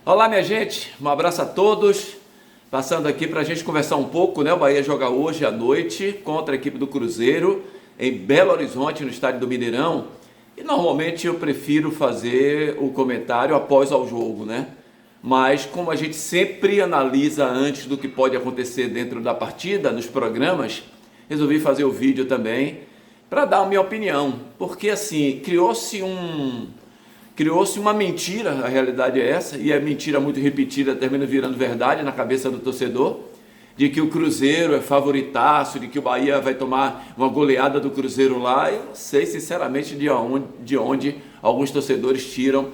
Olá, minha gente, um abraço a todos. Passando aqui para a gente conversar um pouco, né? O Bahia joga hoje à noite contra a equipe do Cruzeiro em Belo Horizonte, no estádio do Mineirão. E normalmente eu prefiro fazer o comentário após ao jogo, né? Mas como a gente sempre analisa antes do que pode acontecer dentro da partida, nos programas, resolvi fazer o vídeo também para dar a minha opinião. Porque assim, criou-se uma mentira, a realidade é essa, e a mentira muito repetida termina virando verdade na cabeça do torcedor, de que o Cruzeiro é favoritaço, de que o Bahia vai tomar uma goleada do Cruzeiro lá. Eu não sei sinceramente de onde alguns torcedores tiram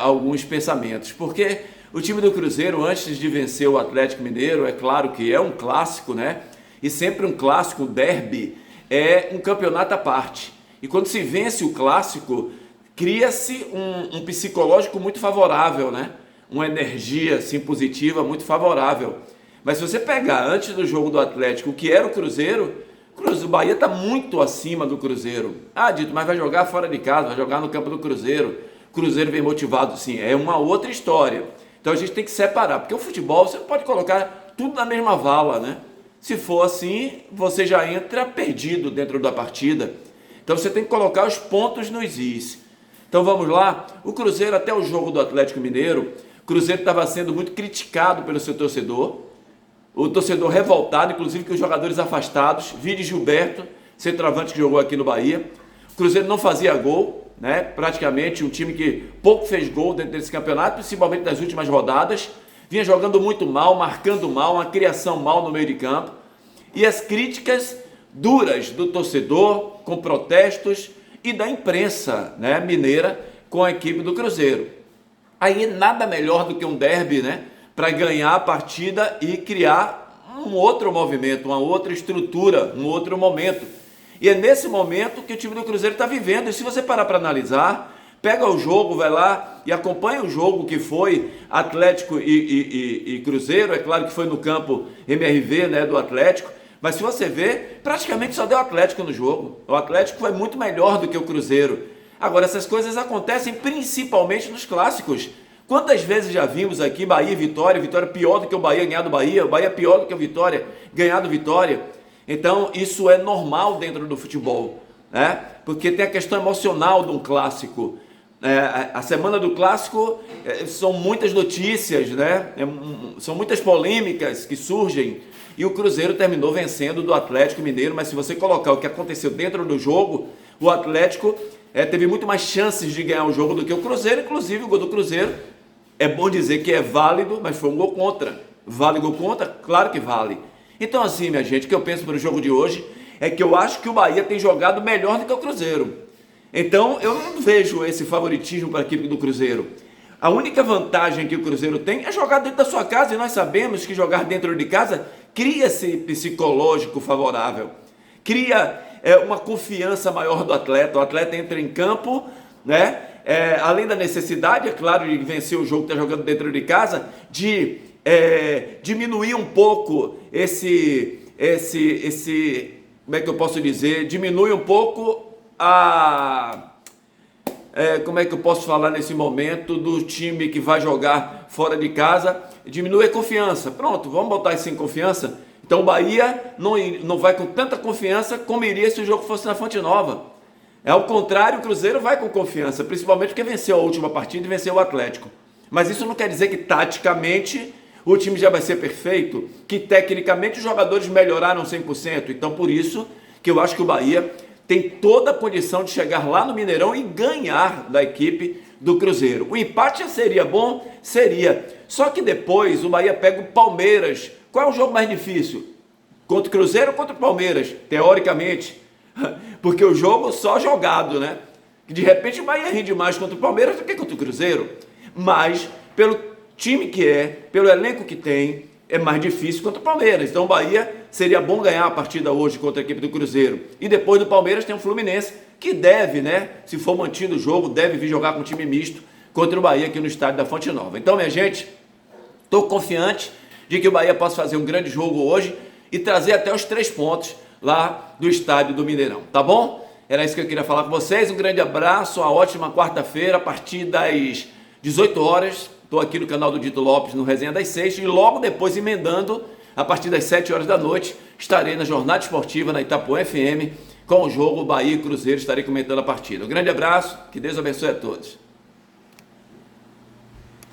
alguns pensamentos, porque o time do Cruzeiro, antes de vencer o Atlético Mineiro, é claro que é um clássico, né? E sempre um clássico, um derby, é um campeonato à parte. E quando se vence o clássico, cria-se um psicológico muito favorável, né? Uma energia assim, positiva muito favorável. Mas se você pegar antes do jogo do Atlético, o que era o Cruzeiro, o Bahia está muito acima do Cruzeiro. Ah, Dito, mas vai jogar fora de casa, vai jogar no campo do Cruzeiro. O Cruzeiro vem motivado, sim, é uma outra história. Então a gente tem que separar, porque o futebol você não pode colocar tudo na mesma vala, né? Se for assim, você já entra perdido dentro da partida. Então você tem que colocar os pontos nos is. Então vamos lá, o Cruzeiro até o jogo do Atlético Mineiro, o Cruzeiro estava sendo muito criticado pelo seu torcedor, o torcedor revoltado, inclusive com os jogadores afastados, vide Gilberto, centroavante que jogou aqui no Bahia. O Cruzeiro não fazia gol, né? Praticamente um time que pouco fez gol dentro desse campeonato, principalmente nas últimas rodadas, vinha jogando muito mal, marcando mal, uma criação mal no meio de campo, e as críticas duras do torcedor, com protestos, e da imprensa, né, mineira com a equipe do Cruzeiro. Aí nada melhor do que um derby, né, para ganhar a partida e criar um outro movimento, uma outra estrutura, um outro momento. E é nesse momento que o time do Cruzeiro está vivendo. E se você parar para analisar, pega o jogo, vai lá e acompanha o jogo que foi Atlético e Cruzeiro. É claro que foi no campo MRV, né, do Atlético. Mas se você ver, praticamente só deu Atlético no jogo. O Atlético foi muito melhor do que o Cruzeiro. Agora, essas coisas acontecem principalmente nos clássicos. Quantas vezes já vimos aqui Bahia e Vitória pior do que o Bahia ganhar do Bahia, o Bahia pior do que o Vitória ganhar do Vitória. Então, isso é normal dentro do futebol, né? Porque tem a questão emocional de um clássico. A semana do clássico são muitas notícias, né? São muitas polêmicas que surgem. E o Cruzeiro terminou vencendo do Atlético Mineiro, mas se você colocar o que aconteceu dentro do jogo, o Atlético teve muito mais chances de ganhar o jogo do que o Cruzeiro. Inclusive o gol do Cruzeiro, é bom dizer que é válido, mas foi um gol contra. Vale gol contra? Claro que vale. Então assim, minha gente, o que eu penso para o jogo de hoje é que eu acho que o Bahia tem jogado melhor do que o Cruzeiro. Então eu não vejo esse favoritismo para a equipe do Cruzeiro. A única vantagem que o Cruzeiro tem é jogar dentro da sua casa, e nós sabemos que jogar dentro de casa cria esse psicológico favorável, cria uma confiança maior do atleta. O atleta entra em campo, né? Além da necessidade, é claro, de vencer o jogo que está jogando dentro de casa, de diminuir um pouco como é que eu posso dizer, diminui um pouco como é que eu posso falar nesse momento do time que vai jogar fora de casa, diminui a confiança. Pronto, vamos botar isso em confiança. Então o Bahia não vai com tanta confiança como iria se o jogo fosse na Fonte Nova. Ao contrário, o Cruzeiro vai com confiança, principalmente porque venceu a última partida e venceu o Atlético. Mas isso não quer dizer que taticamente o time já vai ser perfeito, que tecnicamente os jogadores melhoraram 100%. Então por isso que eu acho que o Bahia tem toda a condição de chegar lá no Mineirão e ganhar da equipe do Cruzeiro. O empate seria bom? Seria. Só que depois o Bahia pega o Palmeiras. Qual é o jogo mais difícil? Contra o Cruzeiro ou contra o Palmeiras? Teoricamente. Porque o jogo só jogado, né? De repente o Bahia rende mais contra o Palmeiras do que contra o Cruzeiro. Mas, pelo time que pelo elenco que tem, é mais difícil contra o Palmeiras. Então o Bahia seria bom ganhar a partida hoje contra a equipe do Cruzeiro. E depois do Palmeiras tem o Fluminense, que deve, né, se for mantido o jogo, deve vir jogar com um time misto contra o Bahia aqui no estádio da Fonte Nova. Então, minha gente, estou confiante de que o Bahia possa fazer um grande jogo hoje e trazer até os 3 pontos lá do estádio do Mineirão, tá bom? Era isso que eu queria falar com vocês. Um grande abraço, uma ótima quarta-feira, a partir das 18 horas, Estou aqui no canal do Dito Lopes, no Resenha das 6, e logo depois, emendando, a partir das 7 horas da noite, estarei na Jornada Esportiva, na Itapuã FM, com o jogo Bahia e Cruzeiro, estarei comentando a partida. Um grande abraço, que Deus abençoe a todos.